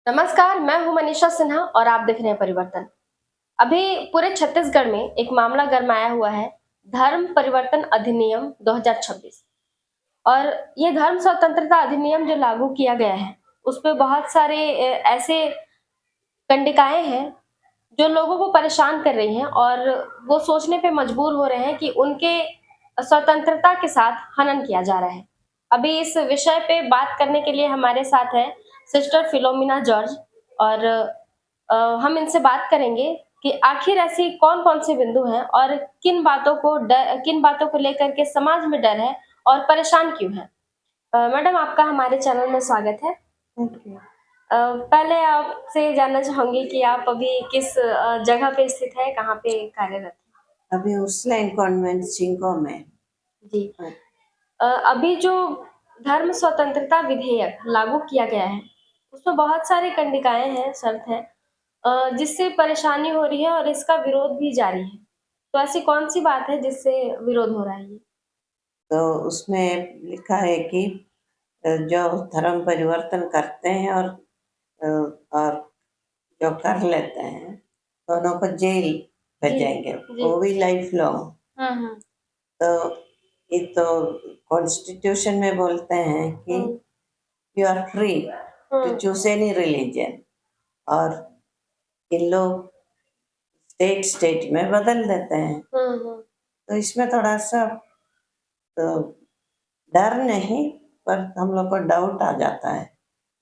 नमस्कार, मैं हूँ मनीषा सिन्हा और आप देख रहे हैं परिवर्तन। अभी पूरे छत्तीसगढ़ में एक मामला गरमाया हुआ है, धर्म परिवर्तन अधिनियम 2026। और ये धर्म स्वतंत्रता अधिनियम जो लागू किया गया है, उसपे बहुत सारे ऐसे कंडिकाएँ हैं, जो लोगों को परेशान कर रही हैं और वो सोचने पे मजबूर हो रहे हैं कि उनके स्वतंत्रता के साथ हनन किया जा रहा है। अभी इस विषय पे बात करने के लिए हमारे साथ हैं सिस्टर फिलोमिना जॉर्ज और हम इनसे बात करेंगे कि आखिर ऐसी कौन-कौन से बिंदु हैं और किन बातों को लेकर के समाज में डर है और परेशान क्यों हैं? मैडम आपका हमारे चैनल में स्वागत है। Thank you. पहले आपसे जानना चाहूँगी कि आप अभी किस जगह पे स्थित हैं, कहाँ पे कार्यरत हैं? अभी उर्सुलाइन कॉन्वेंट चिंगो में। जी। अ, अभी जो धर्म स्वतंत्रता विधेयक लागू किया गया है, उसमें बहुत सारी कंडिकाएँ हैं, शर्त हैं जिससे परेशानी हो रही है और इसका विरोध भी जारी है। तो ऐसी कौन-सी बात है जिससे विरोध हो रहा है ये? तो उसमें लिखा है कि जो धर्म परिवर्तन करते हैं अ, और जो कर लेते हैं, दोनों को जेल जी, भेजेंगे, जी। वो भी लाइफ लॉन्ग। हाँ, हाँ। तो ये तो कॉन्स्टिट्यूशन में बोलते हैं कि हुँ, यू आर फ्री टू हुँ, चूज एनी रिलीजन, और इन लोग स्टेट स्टेट में बदल देते हैं। हुँ, हुँ। तो इसमें थोड़ा सा तो डर नहीं, पर हम लोग को डाउट आ जाता है,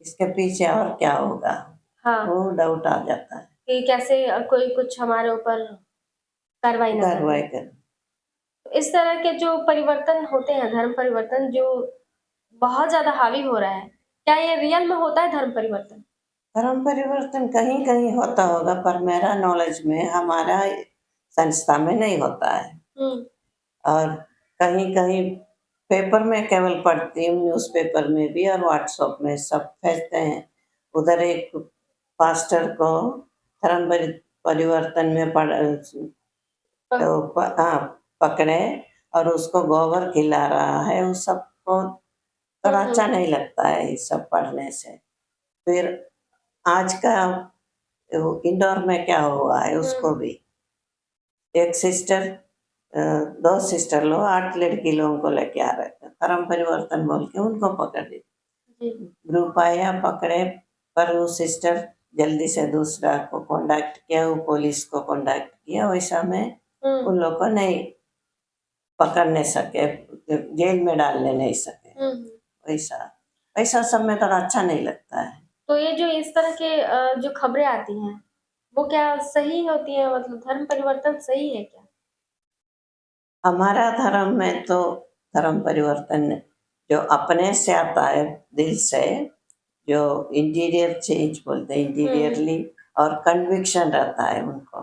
इसके पीछे और क्या होगा, हाँ, वो डाउट आ जाता है। कि कैसे कोई कुछ हमारे ऊपर कार्रवाई ना कर दे। कार्रवाई कर इस तरह के जो परिवर्तन होते हैं, धर्म परिवर्तन जो बहुत ज़्यादा हावी हो रहा है, क्या ये रियल में होता है धर्म परिवर्तन? धर्म परिवर्तन कहीं कहीं होता होगा, पर मेरा नॉलेज में हमारा संस्था में नहीं होता है। हुँ, और कहीं कहीं पेपर में केवल पढ़ती हूँ, न्यूज़पेपर में भी और व्हाट्सएप में सब भेजते हैं। उधर एक पास्टर को परिवर्तन में प तो हाँ, पकड़े और उसको गोबर खिला रहा है, उस सबको हुँ, थोड़ा हुँ, अच्छा नहीं लगता है ये सब पढ़ने से। फिर आज का वो इंदौर में क्या हुआ है हुँ, उसको भी, एक सिस्टर 2 सिस्टर लोग 8 लड़की लोगों को लेके आ रहे थे, धर्म परिवर्तन बोल के उनको पकड़ ली। जी, ग्रुप आया, पकड़े, पर वो सिस्टर जल्दी से दूसरा को कॉन्टैक्ट किया, वो पुलिस को कॉन्टैक्ट किया, वैसा में हुँ, उन लोग को नहीं पकड़ नहीं सके, जेल में डालने नहीं सके। हुँ, हुँ। वैसा वैसा सब में थोड़ा अच्छा नहीं लगता है। तो ये जो इस तरह के जो खबरें आती हैं, वो क्या सही होती हैं मतलब धर्म परिवर्तन सही है क्या? हमारा धर्म में तो धर्म परिवर्तन जो अपने से आता है, दिल से, जो इंटीरियर चेंज बोलते हैं हुँ, हुँ, इंटीरियरली, और कन्विक्शन रहता है उनको,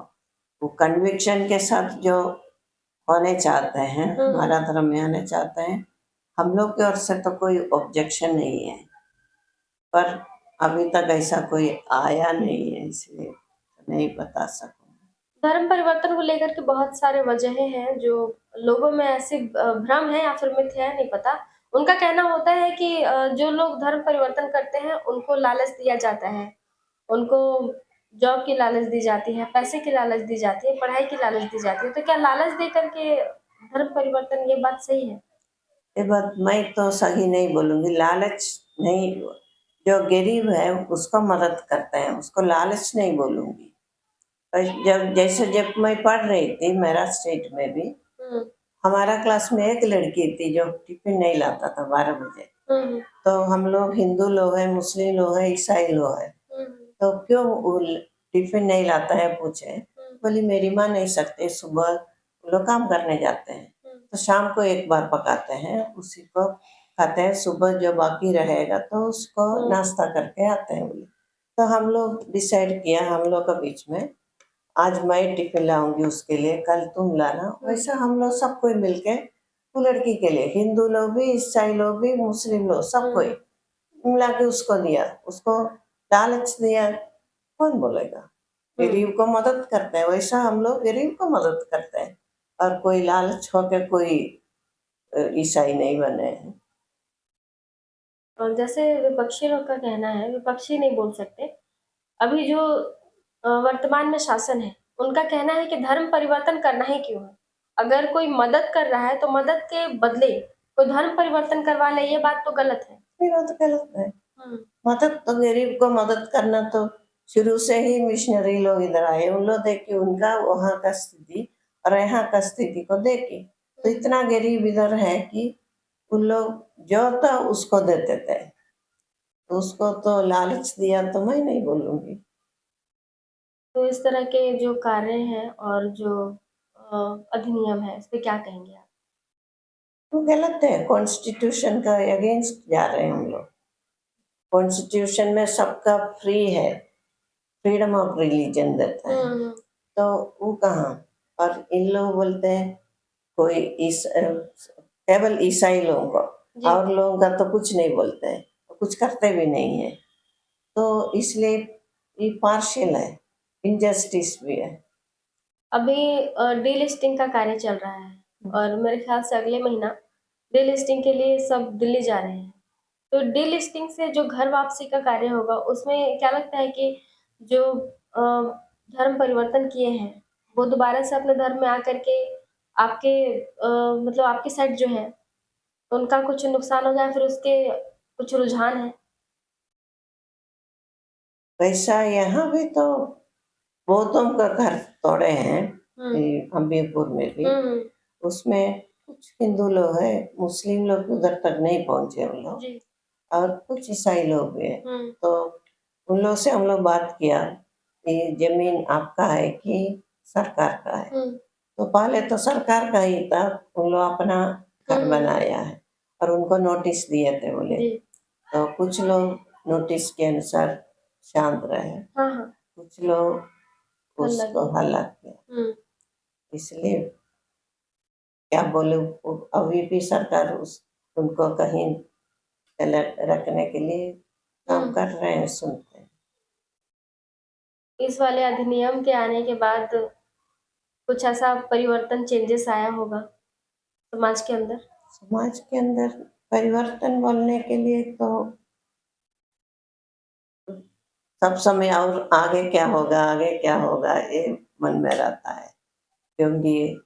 वो कन्विक्शन के साथ जो होने चाहते हैं, हुँ, हमारा हुँ। धर्म में आने चाहते हैं, हम लोग की ओर से तो कोई ऑब्जेक्शन नहीं है, पर अभी तक ऐसा कोई आया नहीं है, इसलिए नहीं बता सकूँ। धर्म परिवर्तन को लेकर के बहुत सारे वजहें हैं जो लोगों में ऐसे भ्रम है या फिर मिथ है नहीं पता। उनका कहना होता है कि जो लोग धर्म परिवर्तन करते हैं उनको लालच दिया जाता है। उनको जॉब की लालच दी जाती है, पैसे की लालच दी जाती है, पढ़ाई की लालच दी जाती है। तो क्या लालच दे कर के धर्म परिवर्तन ये बात सही है? ये बात मैं तो सही नहीं बोलूँगी, लालच नहीं, जो गरीब है उसको मदद करते हैं, उसको लालच नहीं बोलूँगी। जब जैसे जब मैं पढ़ रही थी मेरा स्टेट में भी, हुँ, हमारा क्लास में एक लड़की थी जो टिफ़िन नहीं लाता था 12 बजे। हुँ, हुँ, तो हम लोग हिंदू लोग हैं, मुस्लिम लोग हैं, ईसाई लोग हैं, हुँ, हुँ, तो क्यों वो टिफ़िन नहीं लाता है पूछे? हुँ, बोली मेरी माँ नहीं सकते, सुबह वो लोग काम करने जाते हैं, हुँ, तो शाम को एक बार पकाते हैं, उसी को खाते हैं, सुबह जो बाकी रहेगा तो उसको हुँ, नाश्ता करके आते हैं बोली। तो हम लोग डिसाइड किया हम लोग के बीच में, आज मैं टिफ़िन लाऊँगी उसके लिए, कल तुम लाना। हुँ, वैसा हम लोग सब कोई मिलके वो लड़की के लिए, हिंदू लोग भी, ईसाई लोग भी, मुस्लिम लोग, सब कोई हुँ, मिला के उसको दिया। उसको लालच दिया, कौन बोलेगा? हुँ। गरीब को मदद करते हैं, वैसा हम लोग गरीब को मदद करते हैं, और कोई लालच होके कोई ईसाई नहीं बने हैं। और जैसे विपक्षी लोग का कहना है, विपक्षी नहीं बोल सकते, अभी जो वर्तमान में शासन है, उनका कहना है कि धर्म परिवर्तन करना ही क्यों है? अगर कोई मदद कर रहा है, तो मदद के बदले कोई धर्म परिवर्तन करवा ले, ये बात तो गलत है। ये बात गलत है। हुँ, मदद तो गरीब को मदद करना तो शुरू से ही मिशनरी लोग इधर आए, उन लोग देख के उनका वहाँ का स्थिति और यहाँ का स्थिति को देख के तो इतना गरीब इधर है कि उन लोग जो था उसको देते थे, तो उसको तो लालच दिया तो मैं नहीं बोलूँगी। तो इस तरह के जो कार्य हैं और जो अधिनियम है, इस पे क्या कहेंगे आप? वो गलत है, कॉन्स्टिट्यूशन का अगेंस्ट जा रहे हैं हम लोग। कॉन्स्टिट्यूशन में सबका फ्री है, फ्रीडम ऑफ रिलीजन देता है, हुँ, तो वो कहाँ? और इन लोग बोलते हैं कोई केवल ईसाई लोगों को, जी। और लोगों का तो कुछ नहीं बोलते हैं, कुछ करते भी नहीं है, तो इसलिए ये पार्शियल है, इनजस्टिस भी है। अभी डीलिस्टिंग का कार्य चल रहा है और मेरे ख्याल से अगले महीना डीलिस्टिंग के लिए सब दिल्ली जा रहे हैं। तो डीलिस्टिंग से जो घर वापसी का कार्य होगा, उसमें क्या लगता है कि जो धर्म परिवर्तन किए हैं, वो दोबारा से अपने धर्म में आकर के आपके मतलब आपकी साइड जो है, उनका कुछ नुकसान हो जाए, फिर उसके कुछ रुझान है? वैसा यहाँ भी तो बौद्धों का घर तोड़े हैं, हुँ। हमीरपुर में भी, हुँ, हुँ। उसमें कुछ हिंदू लोग हैं, मुस्लिम लोग उधर तक नहीं पहुँचे हम लोग, जी। और कुछ ईसाई लोग भी हैं। हुँ, तो उन लोग से हम लोग बात किया कि ज़मीन आपका है कि सरकार का है? हुँ, तो पहले तो सरकार का ही था, उन लोग अपना हुँ, घर हुँ। बनाया है और उनको नोटिस दिए थे बोले। जी। तो कुछ लोग नोटिस के अनुसार शांत रहे, हाँ, हाँ। कुछ लोग हल्ला उसको किया। हल्ला किया। हुँ, इसलिए क्या बोलूं, अभी भी सरकार उस उनको कहीं अलर्ट रखने के लिए काम हुँ। कर रहे हैं, सुनते हैं। इस वाले अधिनियम के आने के बाद कुछ ऐसा परिवर्तन चेंजेस आया होगा समाज के अंदर? समाज के अंदर परिवर्तन बोलने के लिए तो सब समय और आगे क्या होगा, आगे क्या होगा, ये मन में रहता है, क्योंकि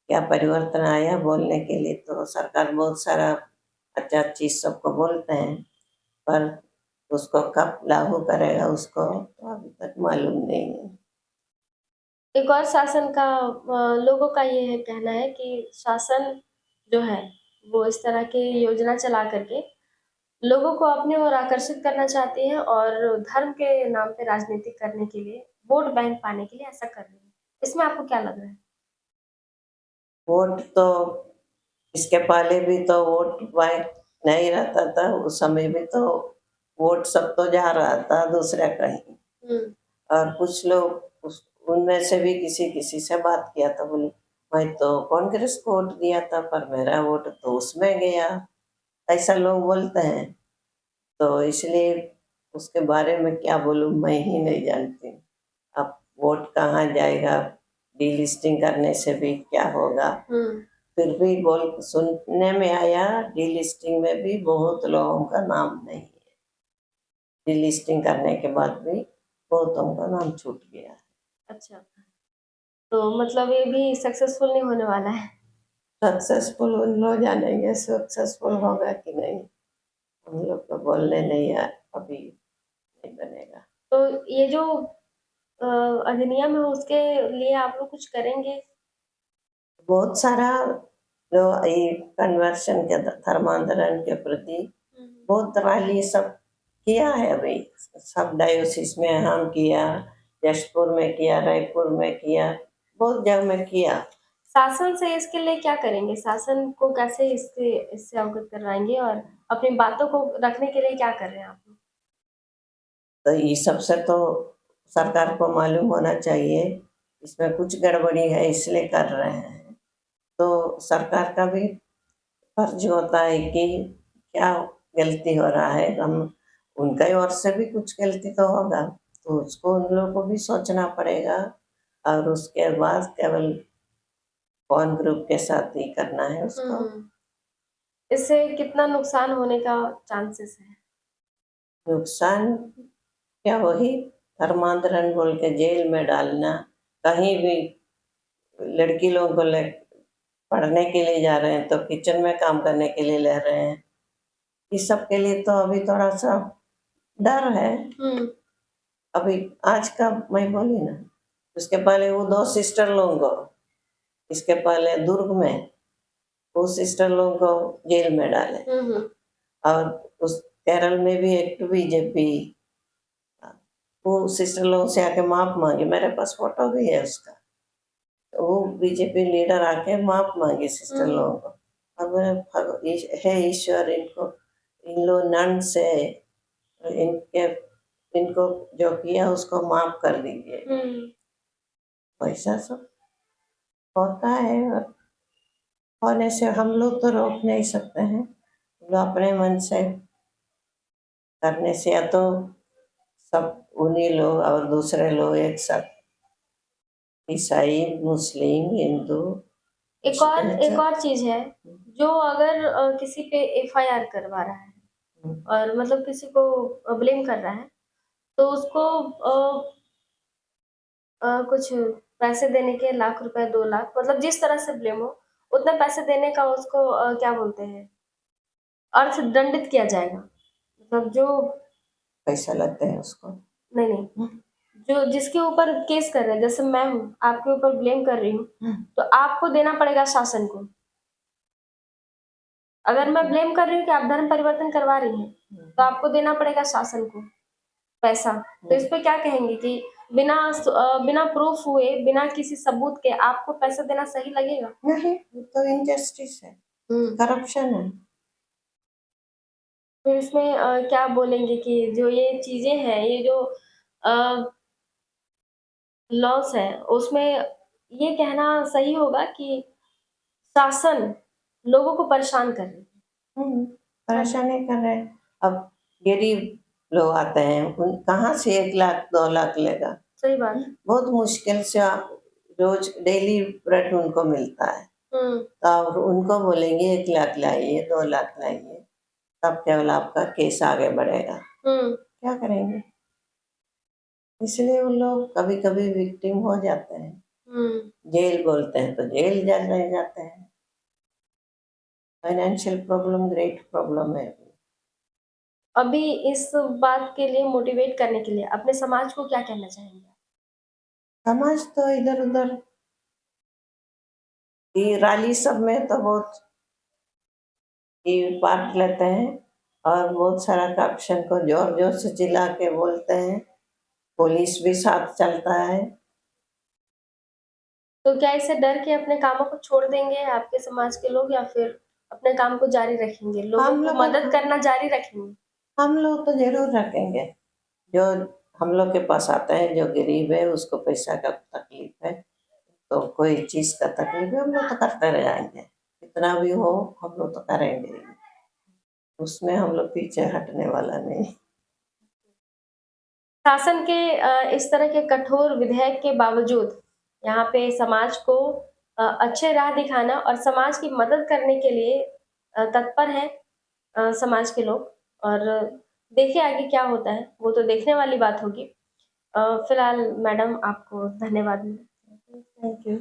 क्या परिवर्तन आया बोलने के लिए तो सरकार बहुत सारा अच्छा चीज़ सबको बोलते हैं, पर उसको कब लागू करेगा उसको तो अभी तक मालूम नहीं है। एक और शासन का लोगों का ये है कहना है कि शासन जो है, वो इस तरह की योजना चला करके लोगों को अपनी ओर आकर्षित करना चाहती है और धर्म के नाम पे राजनीति करने के लिए, वोट बैंक पाने के लिए ऐसा कर रही है। इसमें आपको क्या लग रहा है? वोट तो इसके पहले भी तो वोट बैंक नहीं रहता था, उस समय भी तो वोट सब तो जा रहा था दूसरे कहीं, हुँ, और कुछ लोग उनमें से भी किसी किसी से बात किया था, बोले मैं तो कांग्रेस को वोट दिया था पर मेरा वोट तो उसमें गया, ऐसा लोग बोलते हैं। तो इसलिए उसके बारे में क्या बोलूं, मैं ही नहीं जानती। अब वोट कहाँ जाएगा, डीलिस्टिंग करने से भी क्या होगा? हुँ। फिर भी बोल सुनने में आया डीलिस्टिंग में भी बहुत लोगों का नाम नहीं है, डीलिस्टिंग करने के बाद भी बहुतों का नाम छूट गया। अच्छा, तो मतलब ये भी सक्सेसफुल नहीं होने वाला है। सक्सेसफुल उन लोग जानेंगे सक्सेसफुल होगा कि नहीं, हम लोग तो बोलने नहीं है, अभी नहीं बनेगा। तो ये जो अ, अधिनियम है, उसके लिए आप लोग कुछ करेंगे? बहुत सारा जो ये कन्वर्शन के धर्मांतरण के प्रति हुँ, बहुत रैली सब किया है अभी, सब डायोसिस में हम किया, जशपुर में किया, रायपुर में किया, बहुत जगह में किया। शासन से इसके लिए क्या करेंगे? शासन को कैसे इससे अवगत करवाएँगे और अपनी बातों को रखने के लिए क्या कर रहे हैं आप लोग? तो ये सबसे तो सरकार को मालूम होना चाहिए, इसमें कुछ गड़बड़ी है इसलिए कर रहे हैं, तो सरकार का भी फर्ज होता है कि क्या गलती हो रहा है, हम उनके ओर से भी कुछ गलती तो होगा, तो उसको उन लोगों को भी सोचना पड़ेगा, और उसके बाद केवल कौन ग्रुप के साथ ही करना है हुँ, उसको। हुँ। इससे कितना नुकसान होने का चांसेस है? नुकसान क्या, वही धर्मांतरण बोल के जेल में डालना, कहीं भी लड़की लोगों को पढ़ने के लिए जा रहे हैं तो किचन में काम करने के लिए ले रहे हैं। इस सब के लिए तो अभी थोड़ा सा डर है। अभी आज का मैं बोली ना, उसके पहले वो 2 सिस्टर लोगों को, इसके पहले दुर्ग में वो सिस्टर लोगों को जेल में डाले, और उस केरल में भी एक बीजेपी वो सिस्टर लोगों से आके माफ मांगी, मेरे पास फोटो भी है उसका। तो वो बीजेपी लीडर आके माफ मांगी सिस्टर लोगों को, और मैं हे ईश्वर इन लोग नन से इनको जो किया उसको माफ कर दीजिए। वैसा सब होता है, और होने से हम लोग तो रोक नहीं सकते हैं। जो अपने मन से करने से, या तो सब उन्हीं लोग और दूसरे लोग एक साथ, ईसाई, मुस्लिम, हिंदू, एक और चीज है, जो अगर किसी पे एफआईआर करवा रहा है और मतलब किसी को ब्लेम कर रहा है, तो उसको कुछ पैसे देने के, लाख रुपए 2 लाख, मतलब जिस तरह से ब्लेम हो उतने पैसे देने का उसको क्या बोलते हैं, अर्थदंडित किया जाएगा। मतलब जो पैसा लगते हैं उसको, नहीं, जो जिसके ऊपर केस कर रहे हैं, जैसे मैं हूँ आपके ऊपर ब्लेम कर रही हूँ, तो आपको देना पड़ेगा शासन को। अगर मैं ब्लेम कर रही हूँ कि आप धर्म परिवर्तन करवा रही हैं, तो आपको देना पड़ेगा शासन को पैसा। तो इस पे क्या कहेंगे कि बिना प्रूफ हुए, बिना किसी सबूत के आपको पैसा देना सही लगेगा? नहीं, तो इनजस्टिस है, करप्शन है। फिर इसमें क्या बोलेंगे कि जो ये चीजें हैं, ये जो लॉस है, उसमें ये कहना सही होगा कि शासन लोगों को परेशान कर रही है। परेशान नहीं कर रहे हैं। अब गरीब लोग आते हैं, उन कहाँ से 1 लाख 2 लाख लेगा? सही बात। बहुत मुश्किल से रोज डेली ब्रेड उनको मिलता है, तो अब उनको बोलेंगे 1 लाख लाइए, 2 लाख लाइए, तब केवल आपका केस आगे बढ़ेगा। क्या करेंगे? इसलिए उन लोग कभी कभी विक्टिम हो जाते हैं। जेल बोलते हैं तो जेल जा रह जाते हैं। फाइनेंशियल प्रॉब्लम ग्रेट प्रॉब्लम है। अभी इस बात के लिए मोटिवेट करने के लिए अपने समाज को क्या कहना चाहेंगे? समाज तो इधर उधर ये रैली सब में तो बहुत ये पार्ट लेते हैं, और बहुत सारा करप्शन को जोर जोर से चिल्ला के बोलते हैं। पुलिस भी साथ चलता है। तो क्या इससे डर के अपने कामों को छोड़ देंगे आपके समाज के लोग, या फिर अपने काम को जारी रखेंगे, लोगों को मदद करना जारी रखेंगे? हम लोग तो जरूर रखेंगे। जो हम लोग के पास आता है, जो गरीब है उसको पैसा का तकलीफ है, तो कोई चीज का तकलीफ है, हम लोग तो करते रह जाएंगे। कितना भी हो हम लोग तो करेंगे, उसमें हम लोग पीछे हटने वाला नहीं। शासन के इस तरह के कठोर विधेयक के बावजूद यहाँ पे समाज को अच्छे राह दिखाना और समाज की मदद करने के लिए तत्पर है समाज के लोग। और देखिए आगे क्या होता है, वो तो देखने वाली बात होगी। फिलहाल मैडम आपको धन्यवाद। Thank you.